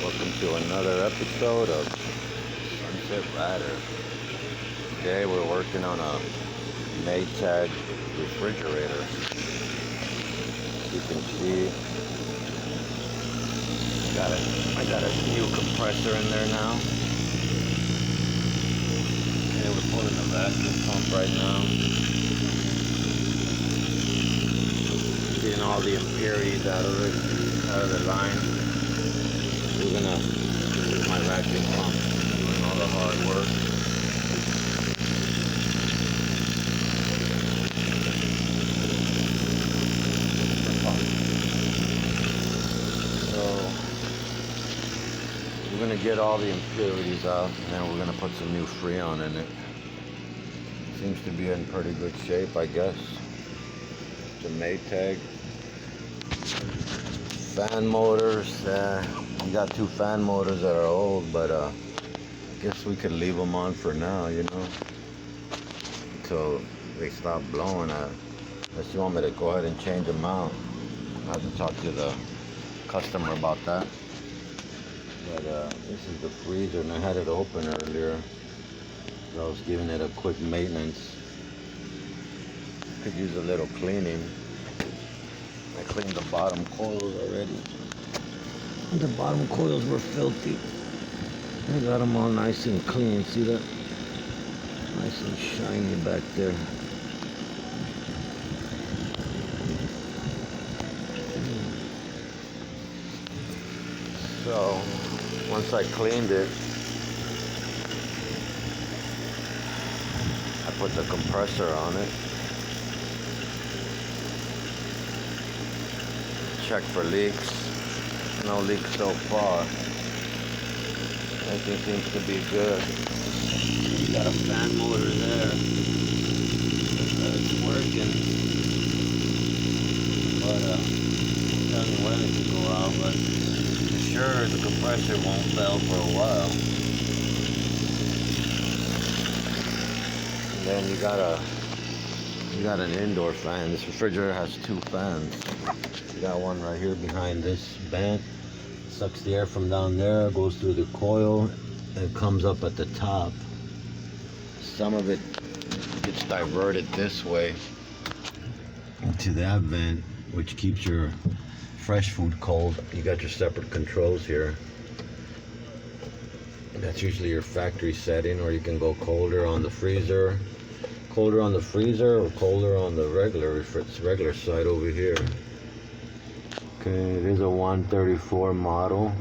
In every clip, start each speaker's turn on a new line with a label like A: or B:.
A: Welcome to another episode of Sunset Rider. Today we're working on a Maytag refrigerator. You can see I got a new compressor in there now. And we're pulling the vacuum pump right now. Getting all the impurities out of the line. We're gonna use my vacuum pump doing all the hard work. So we're gonna get all the impurities out, and then we're gonna put some new Freon in it. Seems to be in pretty good shape, I guess. It's a Maytag. Fan motors. We got two fan motors that are old, but I guess we could leave them on for now, until they stop blowing. Unless you want me to go ahead and change them out. I have to talk to the customer about that. But this is the freezer, and I had it open earlier. So I was giving it a quick maintenance. Could use a little cleaning. I cleaned the bottom coils already. The bottom coils were filthy. I got them all nice and clean. See that? Nice and shiny back there. So, once I cleaned it, I put the compressor on it. Check for leaks. No leaks so far. Everything seems to be good. You got a fan motor there. It's working. But tell me when it can go out, but for sure the compressor won't fail for a while. And then you got an indoor fan. This refrigerator has two fans. You got one right here behind this vent. Sucks the air from down there, goes through the coil, and comes up at the top. Some of it gets diverted this way into that vent, which keeps your fresh food cold. You got your separate controls here. That's usually your factory setting, or you can go colder on the freezer. Colder on the freezer or colder on the regular side over here. Okay, it is a 134 model.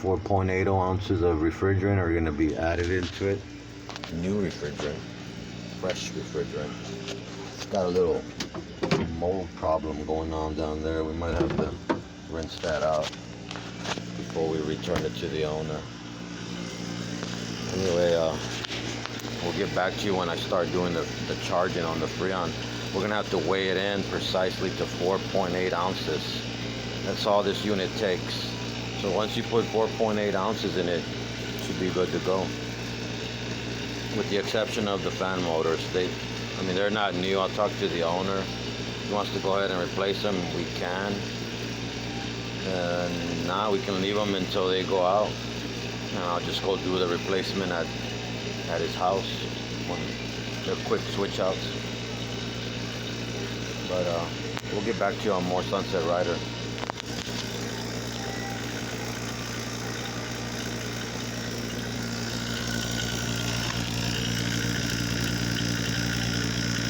A: 4.80 ounces of refrigerant are going to be added into it. New refrigerant, fresh refrigerant. It's got a little mold problem going on down there. We might have to rinse that out before we return it to the owner. Anyway, we'll get back to you when I start doing the charging on the Freon. We're gonna have to weigh it in precisely to 4.8 ounces. That's all this unit takes. So once you put 4.8 ounces in it, it should be good to go. With the exception of the fan motors. They're not new. I'll talk to the owner. If he wants to go ahead and replace them, we can. And now we can leave them until they go out. And I'll just go do the replacement at his house when they're quick switch outs. But we'll get back to you on more Sunset Rider.